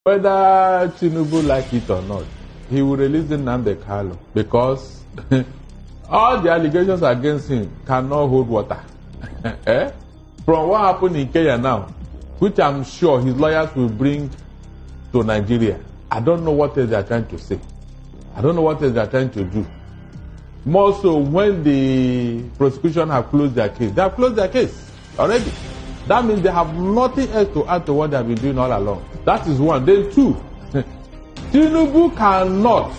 Whether Tinubu like it or not, he will release Nnamdi because all the allegations against him cannot hold water. From what happened in Kenya now, which I'm sure his lawyers will bring to Nigeria, I don't know what else they are trying to say. I don't know what else they are trying to do. More so when the prosecution have closed their case. They have closed their case already. That means they have nothing else to add to what they have been doing all along. That is one. Then two, Tinubu cannot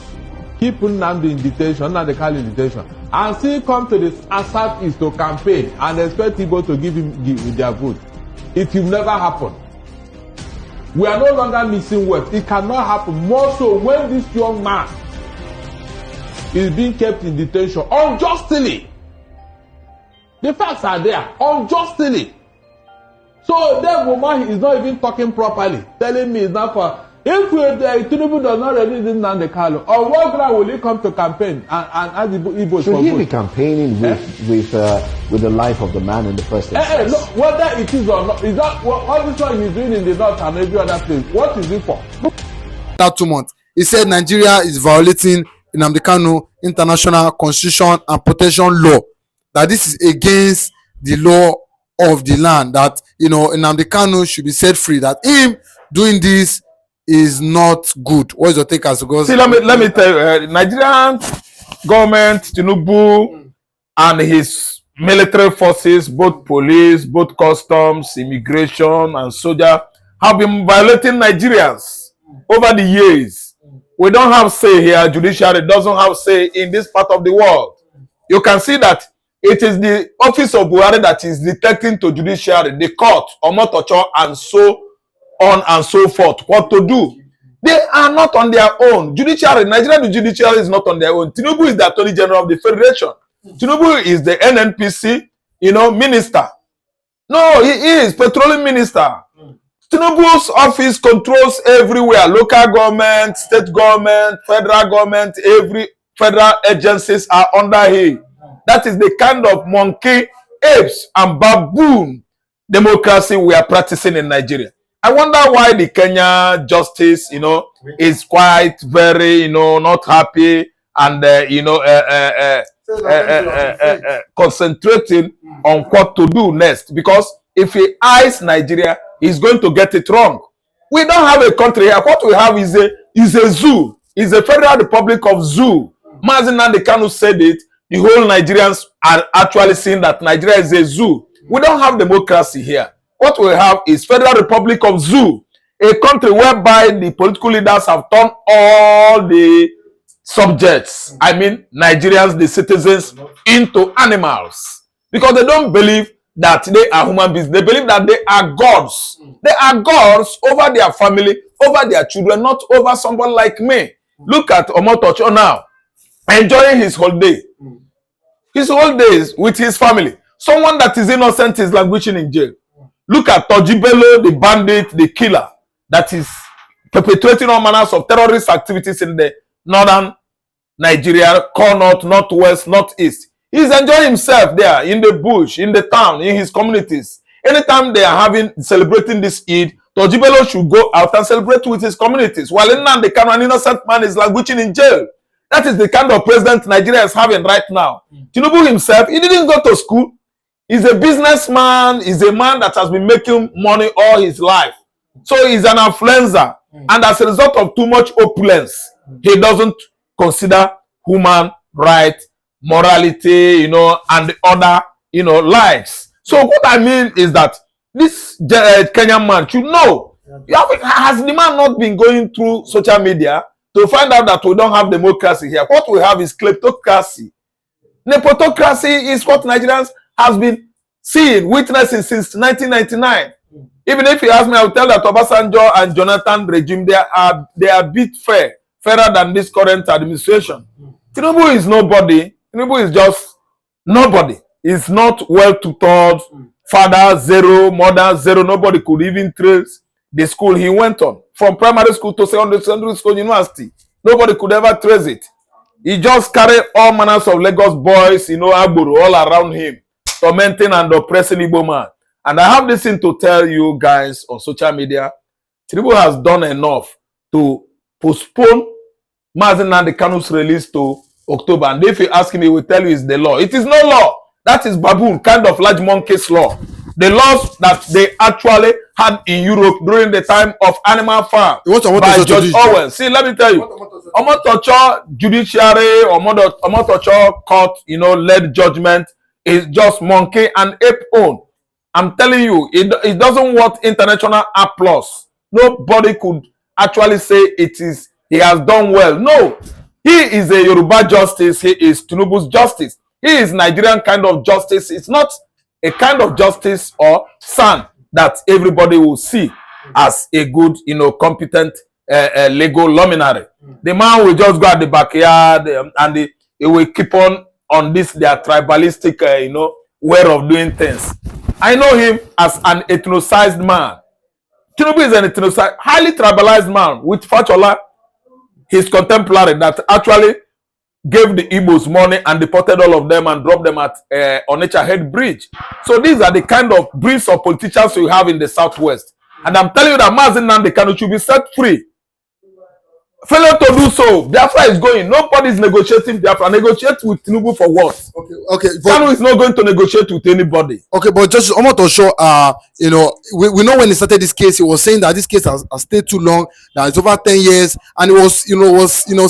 keep Nnamdi in detention, Nnamdi Kanu in detention, and still come to the Southeast to campaign and expect Igbo to give their vote. It will never happen. We are no longer missing words. It cannot happen. More so when this young man is being kept in detention unjustly. The facts are there, unjustly. So that woman is not even talking properly, telling me it's not for. If Tinubu does not release Nnamdi Kanu, on what ground will he come to campaign and ask the Igbo? Should he be campaigning with the life of the man in the first instance? Look, whether it is or not, is that what this one is doing in the north and every other place? What is it for? That 2 months, he said Nigeria is violating Nnamdi Kanu international constitution and protection law. That this is against the law of the land. That Nnamdi Kanu should be set free. That him doing this is not good. What is your take as goes? See, let me tell you, Nigerian government, Tinubu, and his military forces, both police, both customs, immigration, and soldier, have been violating Nigerians over the years. We don't have say here. Judiciary doesn't have say in this part of the world. You can see that it is the office of Buhari that is detecting to judiciary, the court, J.Omotosho, and so on and so forth, what to do. They are not on their own. Judiciary, Nigerian judiciary is not on their own. Tinubu is the Attorney General of the Federation. Tinubu is the NNPC, minister. No, he is Petroleum Minister. Tinubu's office controls everywhere. Local government, state government, federal government, every federal agencies are under him. That is the kind of monkey, apes, and baboon democracy we are practicing in Nigeria. I wonder why the Kenya justice, is quite very, not happy and, concentrating on what to do next. Because if he eyes Nigeria, he's going to get it wrong. We don't have a country here. What we have is a zoo. It's a Federal Republic of Zoo. Nnamdi Kanu said it. The whole Nigerians are actually seeing that Nigeria is a zoo. We don't have democracy here. What we have is Federal Republic of Zoo, a country whereby the political leaders have turned all the subjects, I mean Nigerians, the citizens, into animals. Because they don't believe that they are human beings. They believe that they are gods. They are gods over their family, over their children, not over someone like me. Look at J.Omotosho now, enjoying his holiday. His holidays with his family. Someone that is innocent is languishing in jail. Look at Tojibelo, the bandit, the killer, that is perpetrating all manners of terrorist activities in the northern Nigeria, core north, northwest, northeast. He's enjoying himself there in the bush, in the town, in his communities. Anytime they are celebrating this Eid, Tojibelo should go out and celebrate with his communities. While Nnamdi Kanu, an innocent man, is languishing in jail. That is the kind of president Nigeria is having right now. Tinubu himself, he didn't go to school. He's a businessman. He's a man that has been making money all his life. So he's an influencer. And as a result of too much opulence, he doesn't consider human rights, morality, and the other, lives. So what I mean is that this Kenyan man should know. Has the man not been going through social media to find out that we don't have democracy here? What we have is kleptocracy. Nepotocracy is what Nigerians has been seeing, witnessing since 1999. Even if you ask me, I will tell that Obasanjo and Jonathan regime, they are a bit fairer than this current administration. Tinubu is nobody. Tinubu is just nobody. He's not well tutored. Father zero, mother zero. Nobody could even trace the school he went on. From primary school to secondary school, university. Nobody could ever trace it. He just carried all manners of Lagos boys, Agboro, all around him, tormenting and oppressing Igbo man. And I have this thing to tell you guys on social media. Tinubu has done enough. to postpone Mazi Nnamdi Kanu's release to October. And if you ask him, he will tell you it's the law. It is no law. That is baboon, kind of large monkey's law. The laws that they actually had in Europe during the time of Animal Farm by George Orwell. See, let me tell you, Omotosho judiciary, Omotosho court, led judgment is just monkey and ape own. I'm telling you, it doesn't want international applause. Nobody could actually say he has done well. No, he is a Yoruba justice. He is Tinubu's justice. He is Nigerian kind of justice. It's not a kind of justice or son that everybody will see as a good, competent legal luminary. The man will just go at the backyard and he will keep on this their tribalistic, way of doing things. I know him as an ethnicized man. Tinubu is an ethnicized, highly tribalized man with Fachola, his contemporary, that actually gave the Igbos money and deported all of them and dropped them at Onitsha Head Bridge. So these are the kind of breeds of politicians we have in the Southwest. And I'm telling you that Mazi Nnamdi Kanu should be set free. Failure to do so, Biafra is going. Nobody is negotiating Biafra. Negotiate with Tinubu for what? Okay. Kanu is not going to negotiate with anybody. Okay, but Justice Omotosho, we know when he started this case, he was saying that this case has stayed too long, that it's over 10 years, and he was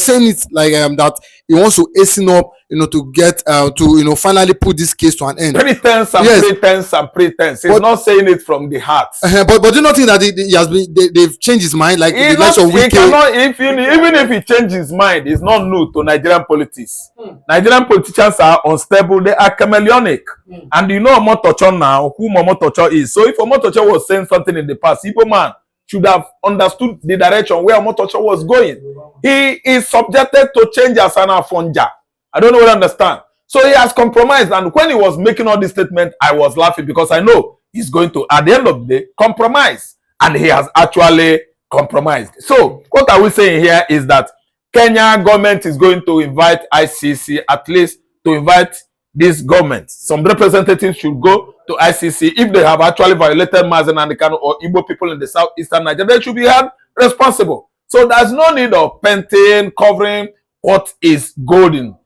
saying it like that he wants to hasten up, to get to finally put this case to an end. Pretense and pretense and pretense. He's not saying it from the heart. But do you not think that he has been they've changed his mind, like the likes of Wike? Even if he changed his mind, it's not new to Nigerian politics. Nigerian politicians are unstable, they are chameleonic. And Omotosho now, who Omotosho is. So if Omotosho was saying something in the past, Igbo man should have understood the direction where Omotosho was going. He is subjected to change as an afonja. I don't know what I understand. So he has compromised. And when he was making all this statement, I was laughing because I know he's going to, at the end of the day, compromise. And he has actually compromised. So what are we saying here is that Kenya government is going to invite ICC, at least to invite this government. Some representatives should go to ICC if they have actually violated Mazi Nnamdi Kanu or Igbo people in the southeastern Nigeria. They should be held responsible. So there's no need of painting, covering what is golden,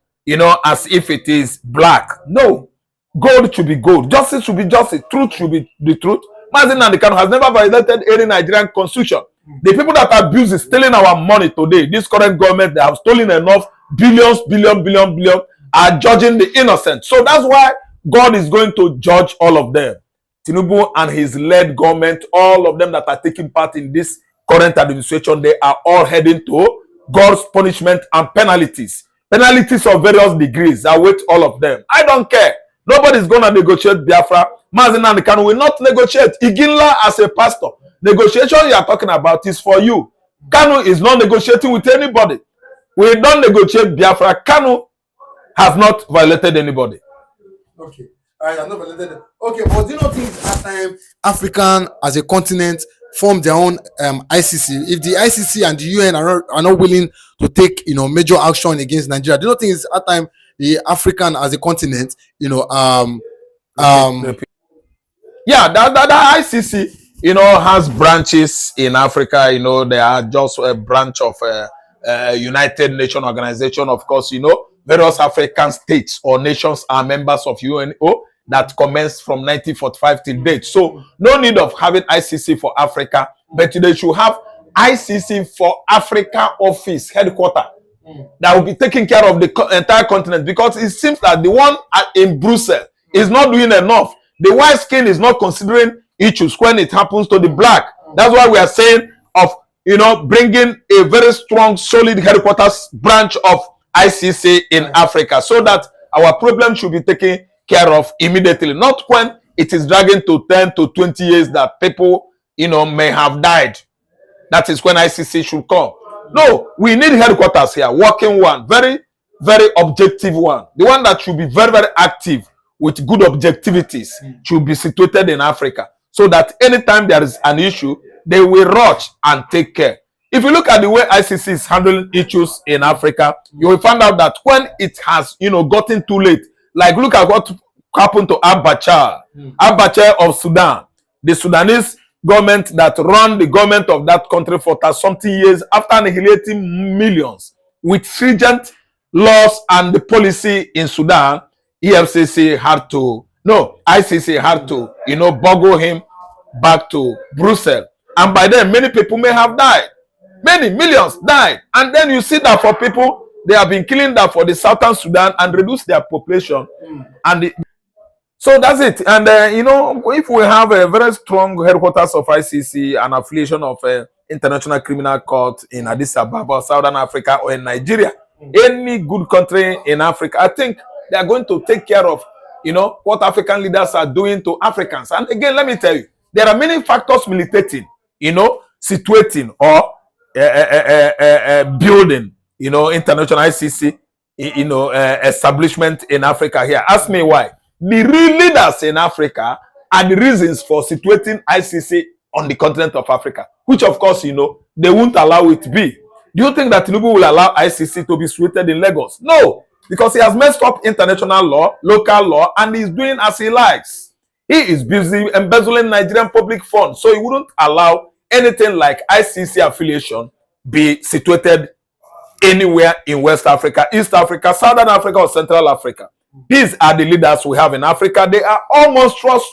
as if it is black. No, gold should be gold. Justice should be justice. Truth should be the truth. Mazi Nnamdi Kanu has never violated any Nigerian constitution. The people that abuse is stealing our money today, this current government, they have stolen enough billions, billion, are judging the innocent. So that's why God is going to judge all of them. Tinubu and his led government, all of them that are taking part in this current administration, they are all heading to God's punishment and penalties. Penalties of various degrees. I await all of them. I don't care. Nobody's going to negotiate Biafra. Mazi Nnamdi Kanu will not negotiate. Iginla as a pastor. Negotiation you are talking about is for you. Kanu is not negotiating with anybody. We don't negotiate Biafra. Kanu has not violated anybody. Okay. I have not violated them. Okay, but do you not think at time African as a continent form their own ICC? If the ICC and the UN are not willing to take major action against Nigeria, do you not think it's at time the African as a continent, yeah, that ICC has branches in Africa. They are just a branch of United Nations organization. Of course, various African states or nations are members of UNO that commenced from 1945 till date. So no need of having ICC for Africa, but they should have ICC for Africa office headquarters that will be taking care of the entire continent, because it seems that the one in Brussels is not doing enough. The white skin is not considering issues when it happens to the black. That's why we are saying of bringing a very strong, solid headquarters branch of ICC in Africa, so that our problem should be taken care of immediately, not when it is dragging to 10 to 20 years that people may have died. That is when ICC should come. No, we need headquarters here, working one, very, very objective one, the one that should be very, very active with good objectivities, should be situated in Africa, so that anytime there is an issue, they will rush and take care. If you look at the way ICC is handling issues in Africa, you will find out that when it has, gotten too late, like look at what happened to Abacha of Sudan. The Sudanese government that run the government of that country for 30-something years after annihilating millions with stringent laws and the policy in Sudan. ICC had to buggle him back to Brussels. And by then, many people may have died. Many millions died. And then you see that for people, they have been killing that for the southern Sudan and reduce their population. And so that's it. And, if we have a very strong headquarters of ICC and affiliation of International Criminal Court in Addis Ababa, Southern Africa, or in Nigeria, any good country in Africa, I think they are going to take care of, what African leaders are doing to Africans. And again, let me tell you, there are many factors militating, situating or building, international ICC, establishment in Africa here. Ask me why. The real leaders in Africa are the reasons for situating ICC on the continent of Africa, which of course, they won't allow it to be. Do you think that Tinubu will allow ICC to be situated in Lagos? No, because he has messed up international law, local law, and he's doing as he likes. He is busy embezzling Nigerian public funds, so he wouldn't allow anything like ICC affiliation be situated anywhere in West Africa, East Africa, Southern Africa, or Central Africa. These are the leaders we have in Africa. They are all monstrous,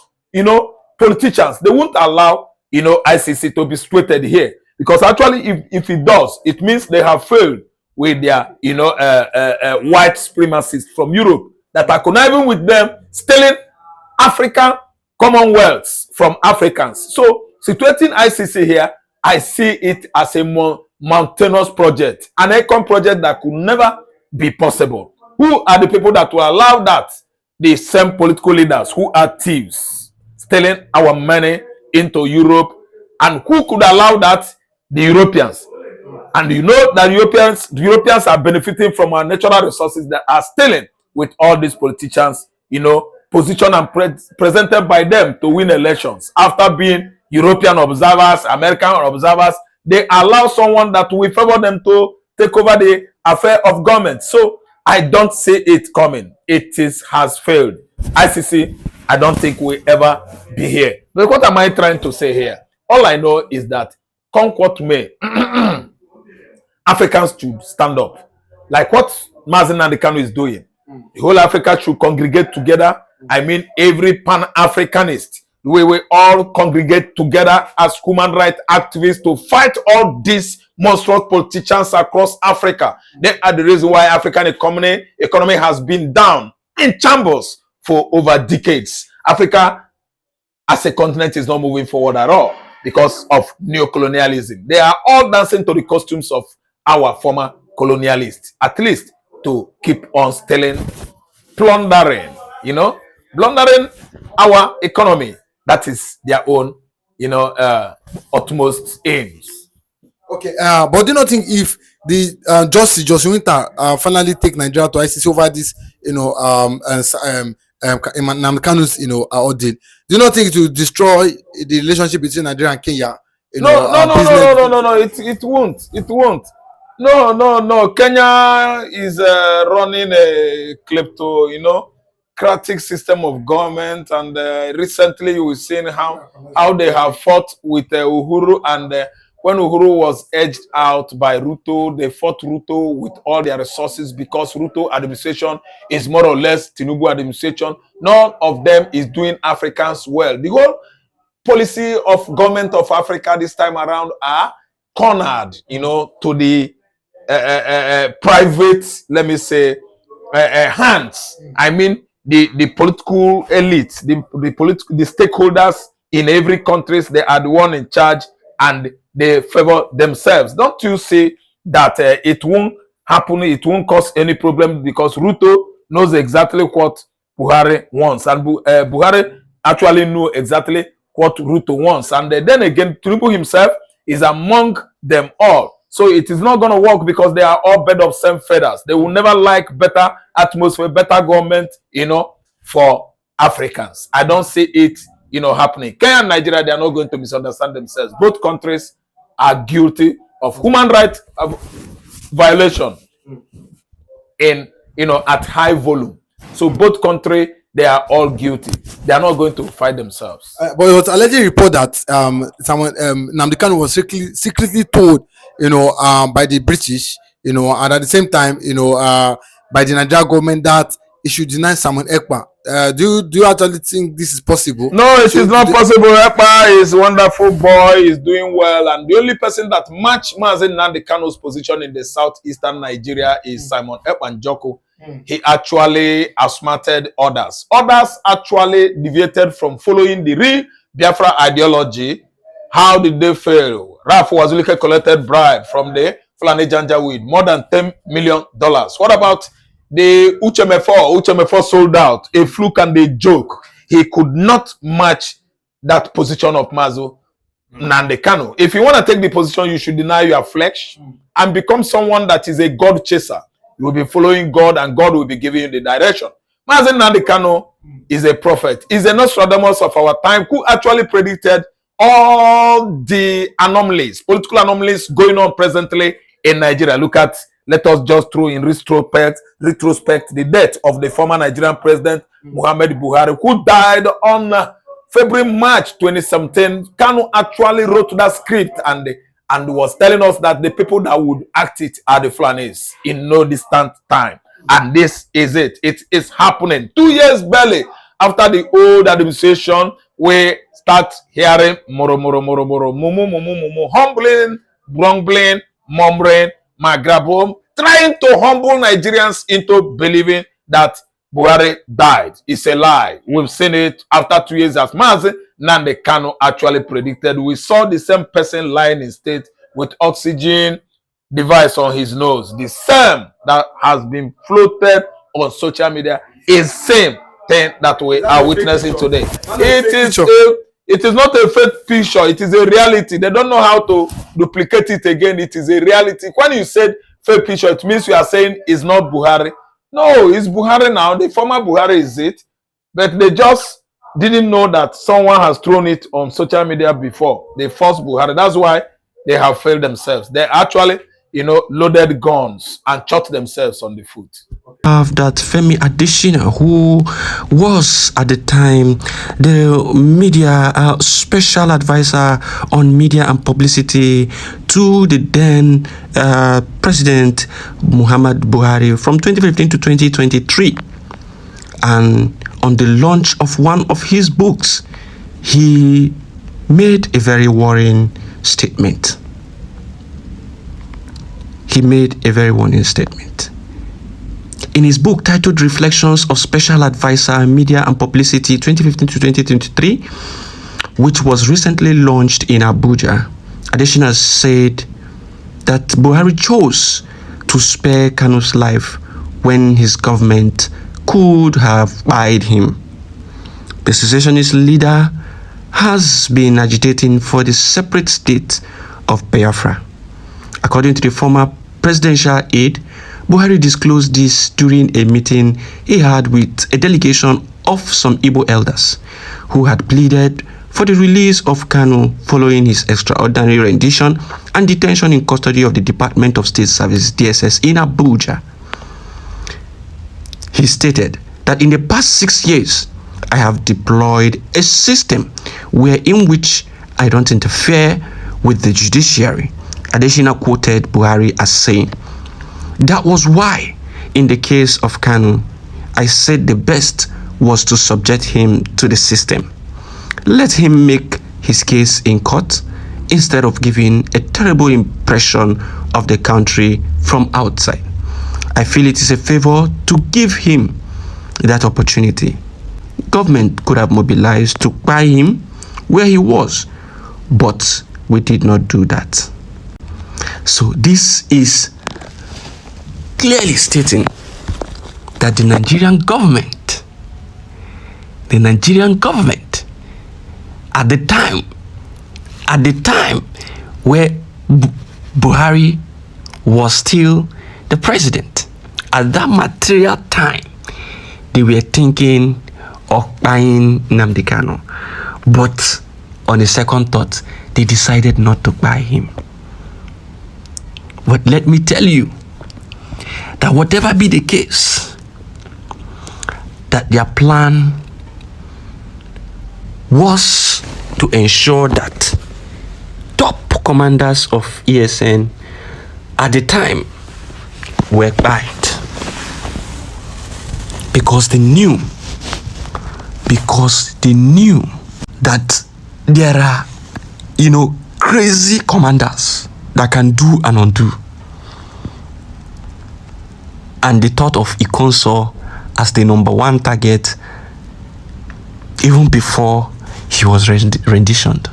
politicians. They won't allow, ICC to be situated here. Because actually, if it does, it means they have failed with their, white supremacists from Europe that are conniving with them, stealing African commonwealths from Africans. So, situating ICC here, I see it as a mountainous project, an econ project that could never be possible. Who are the people that will allow that? The same political leaders who are thieves, stealing our money into Europe. And who could allow that? The Europeans. And you know that the Europeans are benefiting from our natural resources that are stealing with all these politicians, positioned and presented by them to win elections. After being European observers, American observers, they allow someone that will favor them to take over the affair of government. So I don't see it coming. It has failed. ICC, I don't think will ever be here. But what am I trying to say here? All I know is that come what may, Africans should stand up. Like what Nnamdi Kanu is doing. The whole Africa should congregate together. I mean, every Pan-Africanist. We will all congregate together as human rights activists to fight all these monstrous politicians across Africa. They are the reason why African economy has been down in shambles for over decades. Africa as a continent is not moving forward at all because of neocolonialism. They are all dancing to the costumes of our former colonialists, at least to keep on stealing, plundering, plundering our economy. That is their own, utmost aims. Okay, but do you not think if the Justice Winter finally take Nigeria to ICC over this, Nnamdi Kanu's, ordeal, do you not think it will destroy the relationship between Nigeria and Kenya? No. It won't. It won't. No. Kenya is running a kleptocratic system of government, and recently we've seen how they have fought with Uhuru, and when Uhuru was edged out by Ruto, they fought Ruto with all their resources because Ruto administration is more or less Tinubu administration. None of them is doing Africans well. The whole policy of government of Africa this time around are cornered, to the private, let me say, hands. I mean, the political elite, the stakeholders in every country, they are the one in charge and they favor themselves. Don't you see that it won't happen, it won't cause any problem because Ruto knows exactly what Buhari wants, and Buhari actually know exactly what Ruto wants, and then again Tinubu himself is among them all. So it is not going to work because they are all bed of same feathers. They will never like better atmosphere, better government, for Africans. I don't see it, happening. Kenya and Nigeria, they are not going to misunderstand themselves. Both countries are guilty of human rights violation at high volume. So both countries they are all guilty. They are not going to fight themselves. But it was allegedly report that someone Nnamdi Kanu was secretly told, by the British, and at the same time, by the Nigerian government that it should deny Simon Ekpa. Do you actually think this is possible? No, it is not possible. Ekpa is a wonderful boy, is doing well, and the only person that matched Mazen Nnamdi Kanu's position in the southeastern Nigeria is Simon Ekpa Njoku. He actually outsmarted others. Others actually deviated from following the real Biafra ideology. How did they fail? Raf Wazulike collected bribe from the Fulani Janjaweed, more than $10 million. What about the Uchemefo sold out, a fluke and a joke. He could not match that position of Mazu Nnamdi Kanu. If you want to take the position, you should deny your flesh and become someone that is a God chaser. You will be following God and God will be giving you the direction. Mazi Nnamdi Kanu is a prophet. He's a Nostradamus of our time who actually predicted all the anomalies, political anomalies going on presently in Nigeria. Let us just throw in retrospect the death of the former Nigerian president, Muhammad Buhari, who died on March 2017. Kanu actually wrote that script and was telling us that the people that would act it are the Fulanis in no distant time. And this is it. It is happening. 2 years barely after the old administration, we start hearing moro, mumu, humbling, grumbling, murmuring, magrabum, trying to humble Nigerians into believing that Buhari died. It's a lie. We've seen it after 2 years as Mazi Nnamdi Kanu actually predicted. We saw the same person lying in state with oxygen device on his nose. The same that has been floated on social media is same thing that we are witnessing today. It is not a fake picture. It is a reality. They don't know how to duplicate it again. It is a reality. When you said fake picture, it means you are saying it's not Buhari. No, it's Buhari now. The former Buhari is it. But they just didn't know that someone has thrown it on social media before. They forced Buhari. That's why they have failed themselves. They actually, loaded guns and shot themselves on the foot. Have that Femi Adesina, who was at the time the media special advisor on media and publicity to the then President Muhammad Buhari from 2015 to 2023. And on the launch of one of his books, he made a very worrying statement. In his book titled Reflections of Special Advisor Media and Publicity 2015 to 2023, which was recently launched in Abuja, Adesina said that Buhari chose to spare Kanu's life when his government could have buyed him. The secessionist leader has been agitating for the separate state of Biafra. According to the former presidential aide, Buhari disclosed this during a meeting he had with a delegation of some Igbo elders who had pleaded for the release of Kanu following his extraordinary rendition and detention in custody of the Department of State Service (DSS) in Abuja. He stated that in the past 6 years, I have deployed a system in which I don't interfere with the judiciary. Adesina quoted Buhari as saying, "That was why, in the case of Kanu, I said the best was to subject him to the system. Let him make his case in court instead of giving a terrible impression of the country from outside. I feel it is a favor to give him that opportunity. Government could have mobilized to buy him where he was, but we did not do that." So this is clearly stating that the Nigerian government at the time where Buhari was still the president, at that material time, they were thinking of buying Nnamdi Kanu. But on a second thought, they decided not to buy him. But let me tell you that whatever be the case, that their plan was to ensure that top commanders of ESN at the time were quiet, because they knew that there are, crazy commanders that can do and undo. And they thought of Ikonso as the number one target even before he was renditioned.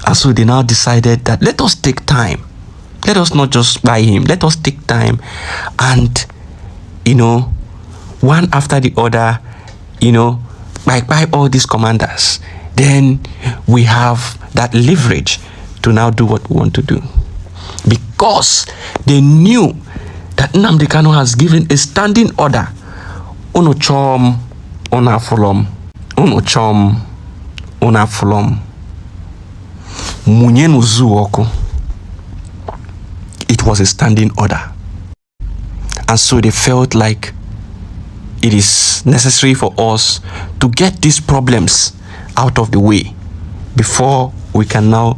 And so they now decided that let us take time. Let us not just buy him. Let us take time and, one after the other, buy all these commanders. Then we have that leverage to now do what we want to do. Because they knew that Nnamdi Kanu has given a standing order. Uno chom, una fulom. Uno chom, una fulom. Munyenu zuoko. It was a standing order. And so they felt like it is necessary for us to get these problems out of the way before we can now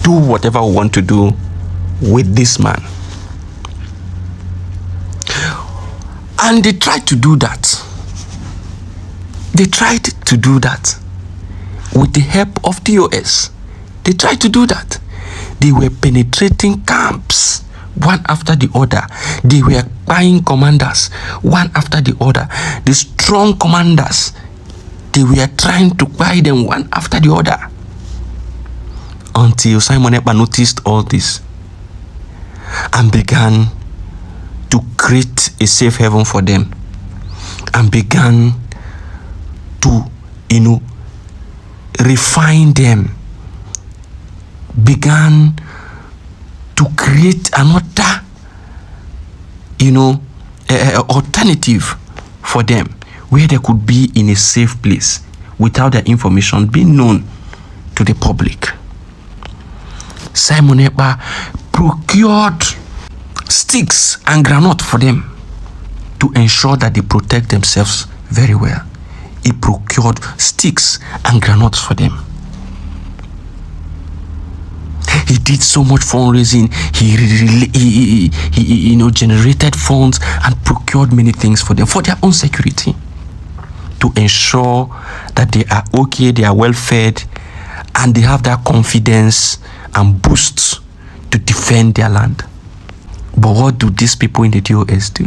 do whatever we want to do with this man. And they tried to do that. They tried to do that with the help of DOS. They tried to do that. They were penetrating camps one after the other. They were buying commanders one after the other. The strong commanders, they were trying to buy them one after the other. Until Simon Ekpa noticed all this and began to create a safe haven for them and began to, refine them, began to create another, alternative for them where they could be in a safe place without their information being known to the public. Simon Ekpa procured sticks and granite for them to ensure that they protect themselves very well. He procured sticks and granates for them. He did so much fundraising. He generated funds and procured many things for them for their own security, to ensure that they are okay, they are well fed, and they have that confidence and boost to defend their land. But what do these people in the DOS do?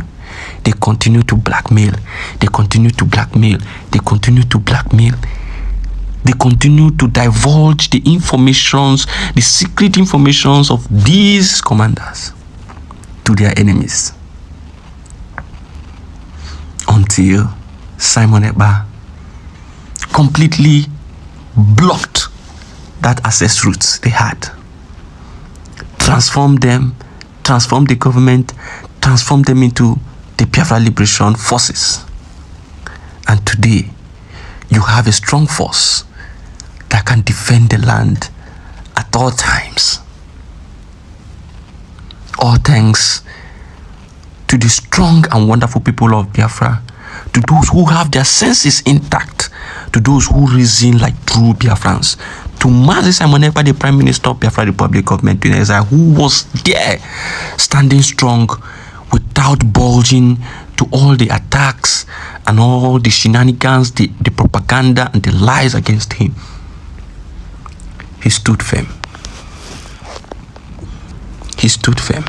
They continue to blackmail. They continue to blackmail. They continue to blackmail. They continue to divulge the informations, the secret informations of these commanders to their enemies. Until Simon Ekpa completely blocked that access routes they had. Transformed them, transformed the government, transformed them into the Biafra Liberation Forces. And today, you have a strong force that can defend the land at all times. All thanks to the strong and wonderful people of Biafra, to those who have their senses intact, to those who reason like true Biafrans, to Mazi Simon Ekpa, the Prime Minister of Biafra Republic of Nigeria, who was there standing strong without bulging to all the attacks and all the shenanigans, the propaganda and the lies against him. He stood firm. He stood firm.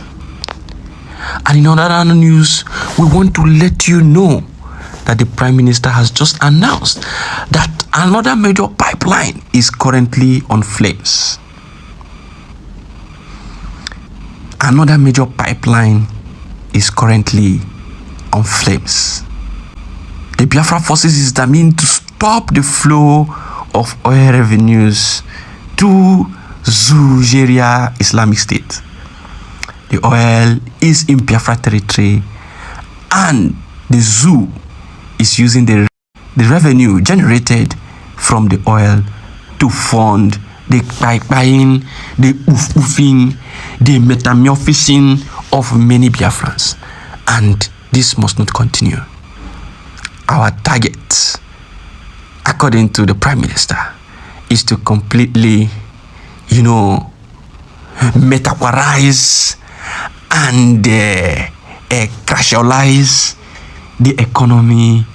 And in other news, we want to let you know that the Prime Minister has just announced that another major pipeline is currently on flames. Another major pipeline is currently on flames. The Biafra forces is determined to stop the flow of oil revenues to Zugeria Islamic State. The oil is in Biafra territory, and the zoo is using the revenue generated from the oil to fund the buying, the oofing, the metamorphosing of many Biafrans. And This must not continue. Our target, according to the Prime Minister, is to completely, metaphorize and crashalize the economy,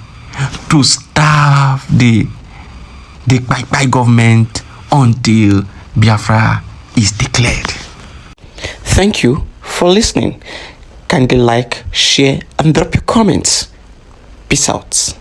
to starve the by government until Biafra is declared. Thank you for listening. Kindly like, share, and drop your comments. Peace out.